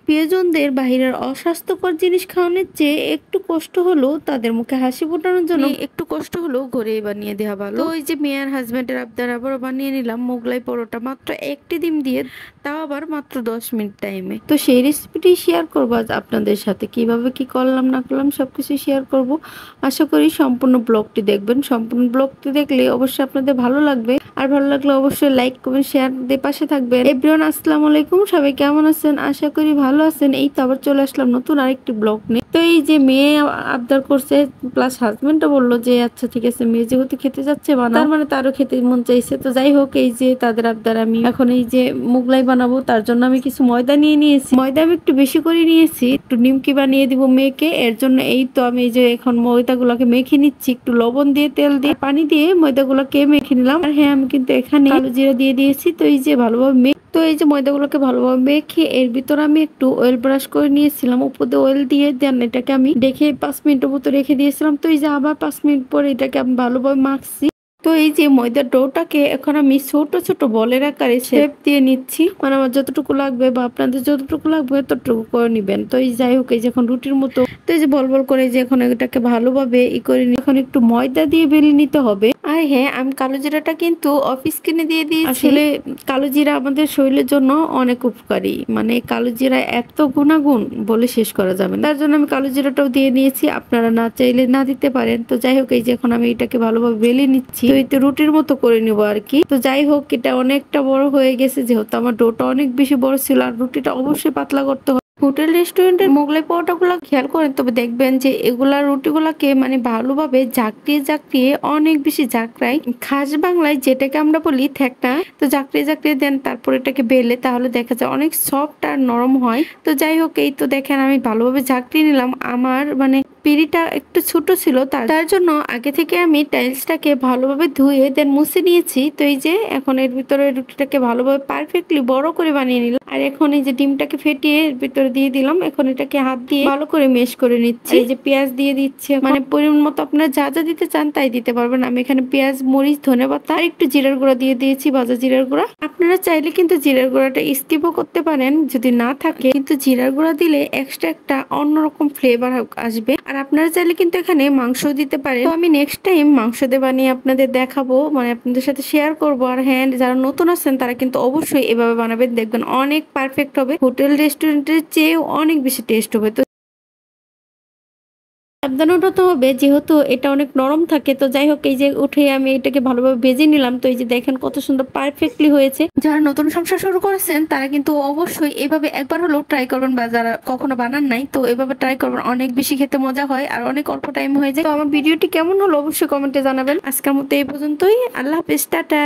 প্রিয়জনদের বাহিরের অস্বাস্থ্যকর জিনিস খাওয়ানোর চেয়ে একটু কষ্ট হলেও তাদের মুখে হাসি ফোটানোর জন্য একটু কষ্ট হলেও ঘরেই বানিয়ে দেওয়া ভালো। তো ওই যে মেয়ে আর হাজবেন্ডের আবদার আবারও বানিয়ে নিলাম মোগলাই পরোটা, মাত্র একটি ডিম দিয়ে, তাও আবার মাত্র 10 মিনিট টাইমে। তো সেই রেসিপিটি শেয়ার করবো আজ আপনাদের সাথে, কিভাবে কি করলাম না করলাম সবকিছু শেয়ার করব। আশা করি সম্পূর্ণ ব্লগটি দেখবেন। সম্পূর্ণ ব্লগটি দেখলে অবশ্যই আপনাদের ভালো লাগবে, আর ভালো লাগলে অবশ্যই লাইক কমেন্ট শেয়ার দিয়ে পাশে থাকবেন। এভরিওয়ান আসসালামু আলাইকুম, সবাই কেমন আছেন? আশা করি ভালো আছেন। এই তো আবার চলে আসলাম নতুন আরেকটি ব্লগ নিয়ে। তো এই যে মেয়ে আবদার করছে, প্লাস হাজবেন্ডও বললো যে আচ্ছা ঠিক আছে, মেয়ে যেহেতু খেতে যাচ্ছে বানাও, তার মানে তারও খেতে মন চাইছে। তো যাই হোক, এই যে তাদের আবদার, আমি এখন এই যে মোগলাই বানাবো, তার জন্য আমি কিছু ময়দা নিয়ে নিয়েছি। ময়দা আমি একটু বেশি করে নিয়েছি, একটু নিমকি বানিয়ে দিব মেয়েকে। এর জন্য এই তো আমি এই যে এখন ময়দাগুলোকে মেখে নিচ্ছি, একটু লবণ দিয়ে, তেল দিয়ে, পানি দিয়ে ময়দাগুলোকে মেখে নিলাম। আর হ্যাঁ, আমি কিন্তু এখানে কালো জিরা দিয়ে দিয়েছি। তো এই যে ভালোভাবে তো এই যে ময়দাগুলোকে ভালোভাবে মেখে এর ভিতর আমি একটু অয়েল ব্রাশ করে নিয়েছিলাম, উপর দিয়ে অয়েল দিয়ে দেন এটাকে আমি দেখে 5 মিনিটের মতো রেখে দিয়েছিলাম। তো এই যে আবার 5 মিনিট পরে এটাকে আমি ভালোভাবে মাখছি। তো এই যে ময়দার ডোটাকে এখন আমি ছোট ছোট বলের আকারে শেপ দিয়ে নিচ্ছি, মানে আমার যতটুকু লাগবে বা আপনাদের যতটুকু লাগবে ততটুকু করে নিবেন। তো এই যাই হোক, এই যে এখন রুটির মতো, তো এই যে বল বল করে যে এখন এটাকে ভালোভাবে করে এখন একটু ময়দা দিয়ে বেলে নিতে হবে। আর হ্যাঁ, আমি কালো জিরাটা কিন্তু অফিস কিনে দিয়ে দিয়েছি। আসলে কালো জিরা আমাদের শরীরের জন্য অনেক উপকারী, মানে কালো জিরা এত গুণাগুণ বলে শেষ করা যাবে না। তার জন্য আমি কালো জিরাটাও দিয়ে নিয়েছি, আপনারা না চাইলে না দিতে পারেন। তো যাই হোক, এই যে এখন আমি এটাকে ভালোভাবে বেলে নিচ্ছি, তো এতে রুটির মতো করে নিবো আর কি। তো যাই হোক, এটা অনেকটা বড় হয়ে গেছে, যেহেতু আমার ডোটা অনেক বেশি বড় ছিল, আর রুটিটা অবশ্যই পাতলা করতে হবে। হোটেল রেস্টুরেন্টের মোগলাই পরোটা গুলা খেয়াল করেন, তবে দেখবেন যে এগুলা রুটিগুলাকে মানে ভালোভাবে জাকড়িয়ে জাকড়িয়ে অনেক বেশি জাকড়াই, খাস বাংলায় যেটাকে আমরা বলি থ্যাকটা। তো জাকড়িয়ে জাকড়িয়ে দেন, তারপর এটাকে বেলে, তাহলে দেখা যায় অনেক সফট আর নরম হয়। তো যাই হোক, এই তো দেখেন আমি ভালোভাবে জাকড়িয়ে নিলাম। আমার মানে পিঁড়িটা একটু ছোট ছিল, তার জন্য আগে থেকে আমি টাইলসটাকে ভালোভাবে ধুয়ে দেন মুছে নিয়েছি। তো এই যে এখন এর ভিতরে রুটিটাকে ভালোভাবে পারফেক্টলি বড় করে বানিয়ে নিলাম। আর এখন এই যে ডিমটাকে ফেটিয়ে এর ভিতরে দিয়ে দিলাম। এখন এটাকে হাত দিয়ে ভালো করে মেশ করে নিচ্ছি। এই যে পেঁয়াজ দিয়ে দিচ্ছি, মানে পরিমাণ মতো আপনারা যা যা দিতে চান তাই দিতে পারবেন। আমি এখানে পেঁয়াজ, মরিচ, ধনেপাতা আর একটু জিরার গুঁড়া দিয়ে দিয়েছি, ভাজা জিরার গুঁড়া। আপনারা চাইলে কিন্তু জিরার গুঁড়াটা স্কিপও করতে পারেন যদি না থাকে, কিন্তু জিরার গুঁড়া দিলে এক্সট্রা একটা অন্যরকম ফ্লেভার আসবে। আর আপনারা চাইলে কিন্তু এখানে মাংস দিতে পারেন। তো আমি নেক্সট টাইম মাংস দিয়ে বানিয়ে আপনাদের দেখাবো, মানে আপনাদের সাথে শেয়ার করবো। আর হ্যাঁ, যারা নতুন আছেন তারা কিন্তু অবশ্যই এভাবে বানাবেন, দেখবেন অনেক পারফেক্ট হবে, হোটেল রেস্টুরেন্টের চেয়েও অনেক বেশি টেস্ট হবে। তো সাবধান হতে হবে, যেহেতু এটা অনেক নরম থাকে। তো যাই হোক, এই যে উঠে আমি এটাকে ভালোভাবে ভেজে নিলাম। তো এই যে দেখেন কত সুন্দর পারফেক্টলি হয়েছে। যারা নতুন সংসার শুরু করেছেন তারা কিন্তু অবশ্যই এভাবে একবার হলেও ট্রাই করবেন, বা যারা কখনো বানান নাই তো এভাবে ট্রাই করবেন, অনেক বেশি খেতে মজা হয় আর অনেক অল্প টাইম হয়ে যায়। তো আমার ভিডিওটি কেমন হলো অবশ্যই কমেন্টে জানাবেন। আজকের মতো এই পর্যন্তই, আল্লাহ হাফেজ, টাটা।